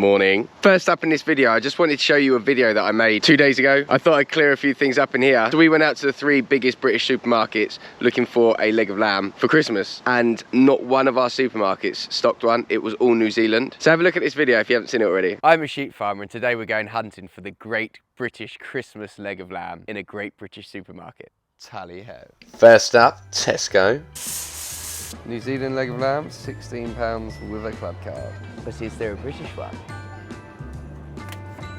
Morning. First up in this video, I just wanted to show you a video that I made 2 days ago. I thought I'd clear a few things up in here. So we went out to the 3 biggest British supermarkets looking for a leg of lamb for Christmas, and not one of our supermarkets stocked one. It was all New Zealand. So have a look at this video if you haven't seen it already. I'm a sheep farmer and today we're going hunting for the great British Christmas leg of lamb in a great British supermarket. Tally ho. First up, Tesco. New Zealand leg of lamb, £16 with a club card. But is there a British one?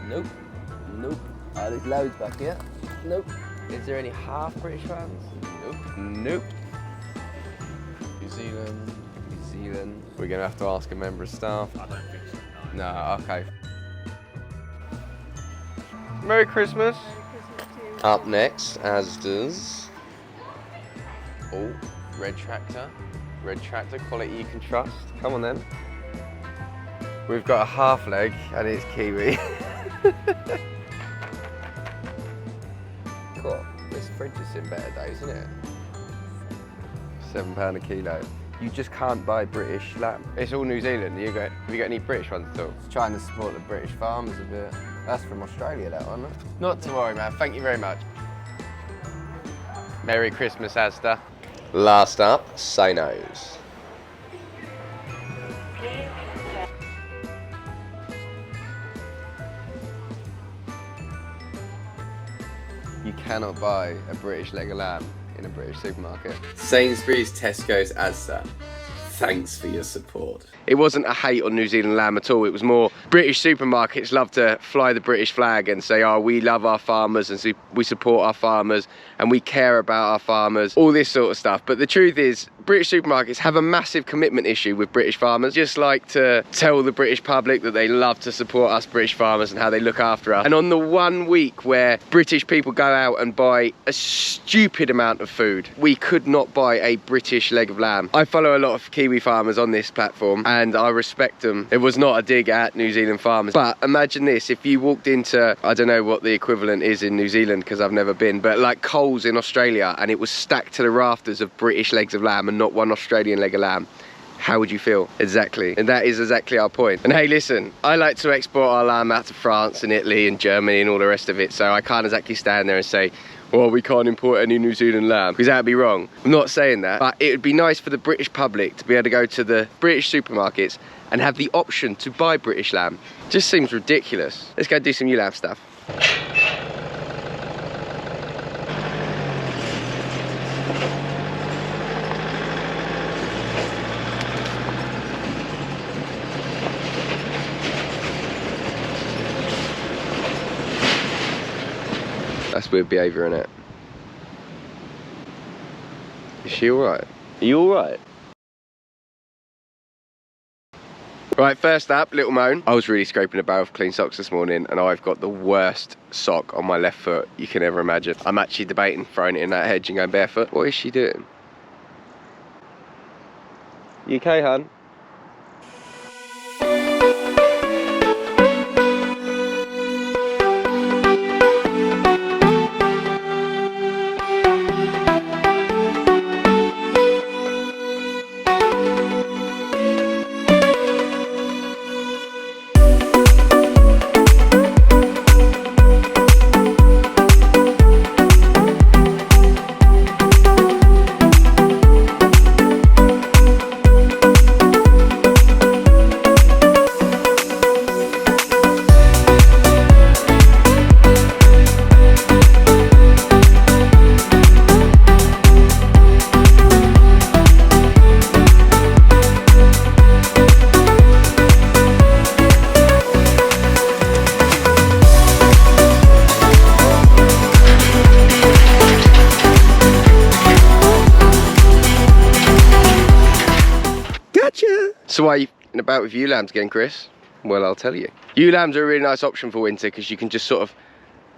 Nope. Nope. Oh, there's loads back here. Nope. Is there any half British ones? Nope. Nope. New Zealand. New Zealand. We're gonna have to ask a member of staff. I don't think so. No, okay. Merry Christmas. Up next, Asda's. Oh, Red Tractor. Red Tractor, quality you can trust. Come on then. We've got a half leg and it's kiwi. Cool. This fridge is in better days, isn't it? £7 a kilo. You just can't buy British lamb. It's all New Zealand. Have you got any British ones at all? Just trying to support the British farmers a bit. That's from Australia, that one. Not to worry, man. Thank you very much. Merry Christmas, Asda. Last up, Sano's. You cannot buy a British leg of lamb in a British supermarket. Sainsbury's, Tesco's, Asda. Thanks for your support. It wasn't a hate on New Zealand lamb at all. It was more British supermarkets love to fly the British flag and say, oh, we love our farmers and we support our farmers and we care about our farmers, all this sort of stuff. But the truth is, British supermarkets have a massive commitment issue with British farmers. Just like to tell the British public that they love to support us British farmers and how they look after us. And on the 1 week where British people go out and buy a stupid amount of food, we could not buy a British leg of lamb. I follow a lot of Kiwi farmers on this platform and I respect them. It was not a dig at New Zealand farmers. But imagine this, if you walked into, I don't know what the equivalent is in New Zealand because I've never been, but like Coles in Australia, and it was stacked to the rafters of British legs of lamb and not one Australian leg of lamb. How would you feel? Exactly. And that is exactly our point. And hey, listen, I like to export our lamb out to France and Italy and Germany and all the rest of it, so I can't exactly stand there and say, well, we can't import any New Zealand lamb, because that would be wrong. I'm not saying that, but it would be nice for the British public to be able to go to the British supermarkets and have the option to buy British lamb. Just seems ridiculous. Let's go do some new lamb stuff. That's weird behaviour, innit? Is she alright? Are you alright? Right, first up, little moan. I was really scraping a barrel of clean socks this morning and I've got the worst sock on my left foot you can ever imagine. I'm actually debating throwing it in that hedge and going barefoot. What is she doing? You okay, hun? So why are you about with ewe lambs again, Chris? Well, I'll tell you. Ewe lambs are a really nice option for winter because you can just sort of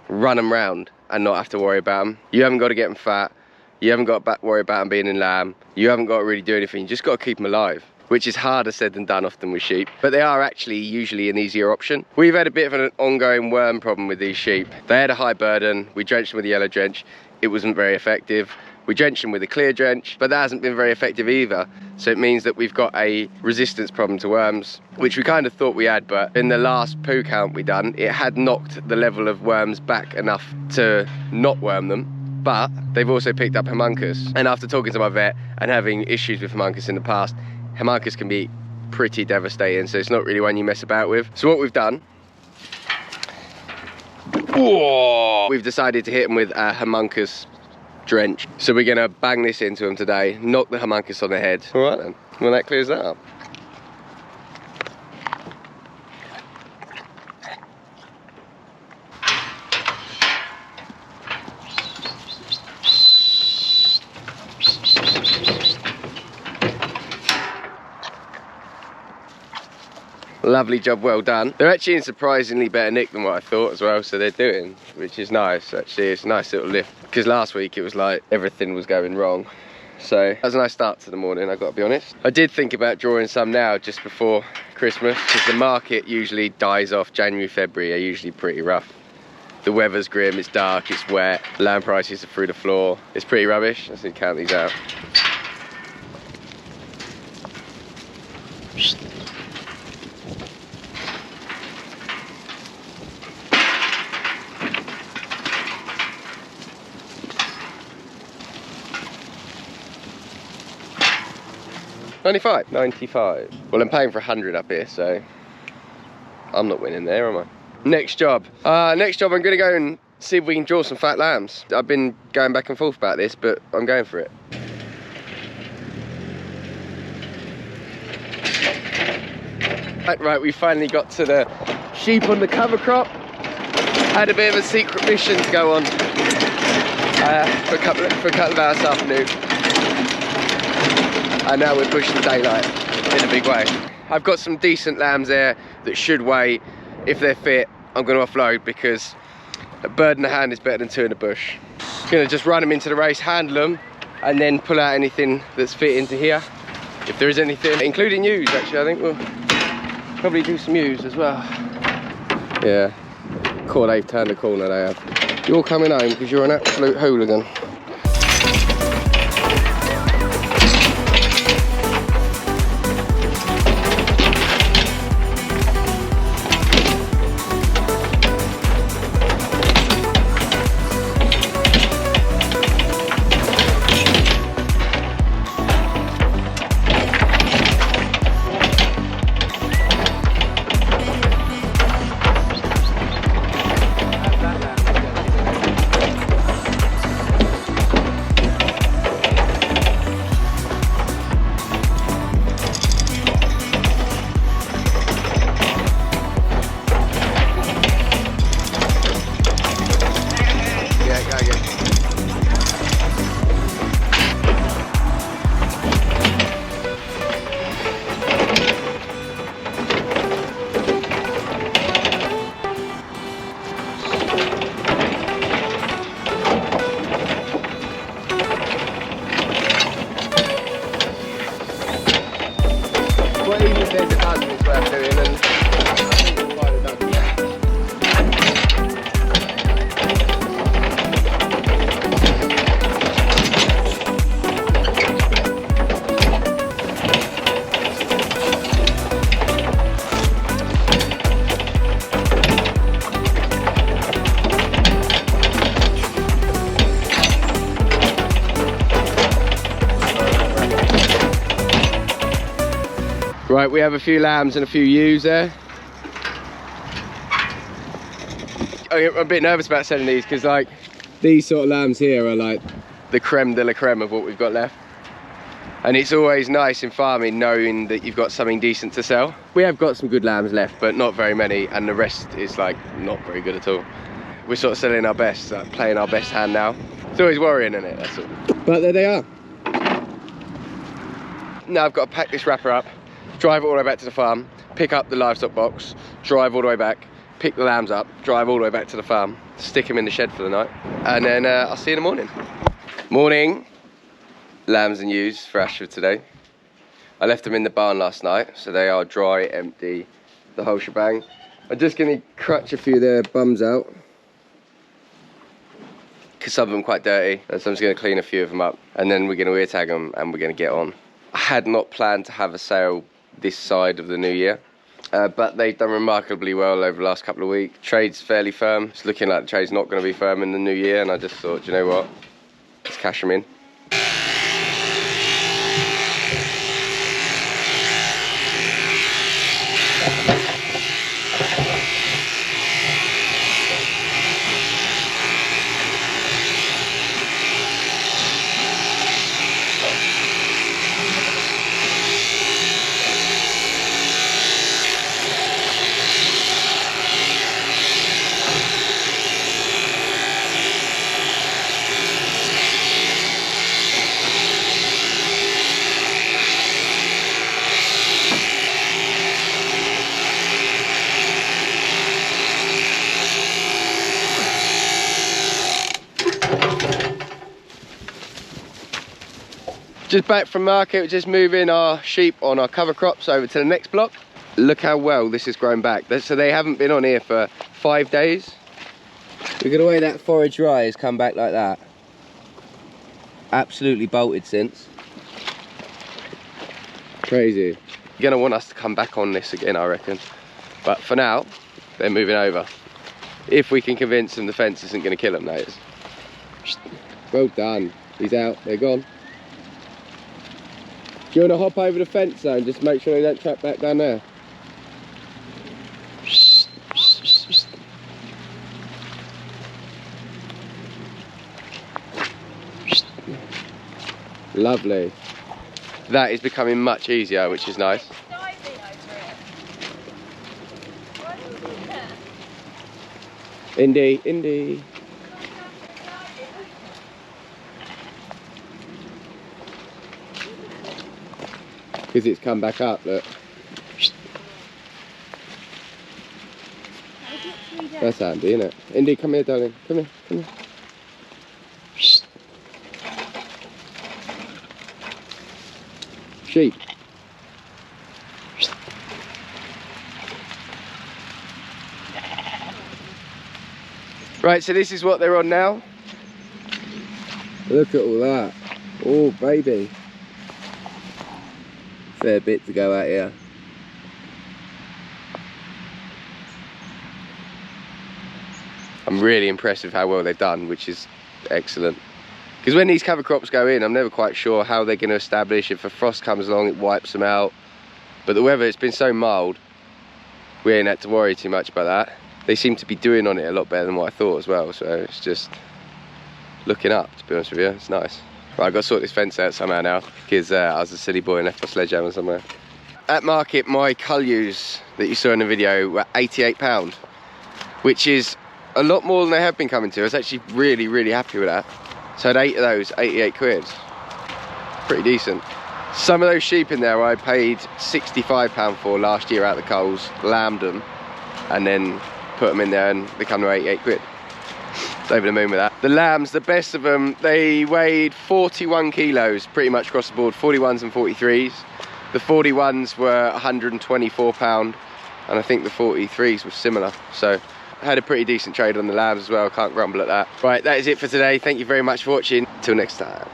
run them round and not have to worry about them. You haven't got to get them fat. You haven't got to worry about them being in lamb. You haven't got to really do anything. You just got to keep them alive, which is harder said than done often with sheep. But they are actually usually an easier option. We've had a bit of an ongoing worm problem with these sheep. They had a high burden. We drenched them with the yellow drench. It wasn't very effective. We drench them with a clear drench, but that hasn't been very effective either. So it means that we've got a resistance problem to worms, which we kind of thought we had, but in the last poo count we done, it had knocked the level of worms back enough to not worm them. But they've also picked up homuncus. And after talking to my vet and having issues with homuncus in the past, homuncus can be pretty devastating, so it's not really one you mess about with. So what we've done, we've decided to hit them with a homuncus drench. So we're gonna bang this into them today, knock the homuncus on the head. All right then, well that clears that up. Lovely job, well done. They're actually in surprisingly better nick than what I thought as well, so they're doing, which is nice actually. It's a nice little lift, because last week it was like everything was going wrong. So that was a nice start to the morning, I've got to be honest. I did think about drawing some now just before Christmas, because the market usually dies off. January, February are usually pretty rough. The weather's grim, it's dark, it's wet, lamb prices are through the floor. It's pretty rubbish. Let's see, count these out. $95. 95. Well, I'm paying for 100 up here, so I'm not winning there, am I? Next job. Next job, I'm gonna go and see if we can draw some fat lambs. I've been going back and forth about this, but I'm going for it. Right, we finally got to the sheep on the cover crop. Had a bit of a secret mission to go on for a couple of hours this afternoon. And now we're pushing daylight in a big way. I've got some decent lambs there that should weigh. If they're fit, I'm going to offload, because a bird in the hand is better than two in the bush. I'm going to just run them into the race, handle them, and then pull out anything that's fit into here. If there is anything, including ewes actually, I think we'll probably do some ewes as well. Yeah, cool, they've turned the corner, they have. You're coming home because you're an absolute hooligan. Right, we have a few lambs and a few ewes there. I'm a bit nervous about selling these, because like these sort of lambs here are like the creme de la creme of what we've got left. And it's always nice in farming knowing that you've got something decent to sell. We have got some good lambs left, but not very many, and the rest is like not very good at all. We're sort of selling our best, like playing our best hand now. It's always worrying, isn't it? That's all. But there they are. Now I've got to pack this wrapper up, drive it all the way back to the farm, pick up the livestock box, drive all the way back, pick the lambs up, drive all the way back to the farm, stick them in the shed for the night, and then I'll see you in the morning. Morning. Lambs and ewes for Ashford today. I left them in the barn last night, so they are dry, empty, the whole shebang. I'm just going to crutch a few of their bums out. because some of them quite dirty. So I'm just going to clean a few of them up, and then we're going to ear tag them, and we're going to get on. I had not planned to have a sale this side of the new year, but they've done remarkably well over the last couple of weeks. Trade's fairly firm. It's looking like the trade's not going to be firm in the new year, and I just thought, you know what, let's cash them in. Just back from market, we're just moving our sheep on our cover crops over to the next block. Look how well this has grown back. So they haven't been on here for 5 days. Look at the way that forage rye has come back like that. Absolutely bolted since. Crazy. You're gonna want us to come back on this again, I reckon. But for now, they're moving over. If we can convince them the fence isn't gonna kill them, that is. Well done. He's out, they're gone. Do you want to hop over the fence though and just make sure they don't track back down there? Lovely. That is becoming much easier, which is nice. Indy, Indy. Because it's come back up, look. That's handy, isn't it? Indy, come here, darling. Come here, come here. Sheep. Right, so this is what they're on now. Look at all that. Oh, baby. Fair bit to go out here. I'm really impressed with how well they've done, which is excellent. Because when these cover crops go in, I'm never quite sure how they're going to establish. If a frost comes along, it wipes them out. But the weather, it's been so mild, we ain't had to worry too much about that. They seem to be doing on it a lot better than what I thought as well. So it's just looking up, to be honest with you. It's nice. Right, I've got to sort this fence out somehow now, because I was a silly boy and left my sledgehammer somewhere. At market, my cullews that you saw in the video were £88, which is a lot more than they have been coming to. I was actually really, really happy with that. So I had 8 of those, 88 quid. Pretty decent. Some of those sheep in there I paid £65 for last year out the Coles, lambed them, and then put them in there and they come to 88 quid. Over the moon with that. The lambs, the best of them, they weighed 41 kilos pretty much across the board, 41s and 43s. The 41s were £124, and I think the 43s were similar. So I had a pretty decent trade on the lambs as well, can't grumble at that. Right, that is it for today. Thank you very much for watching. Till next time.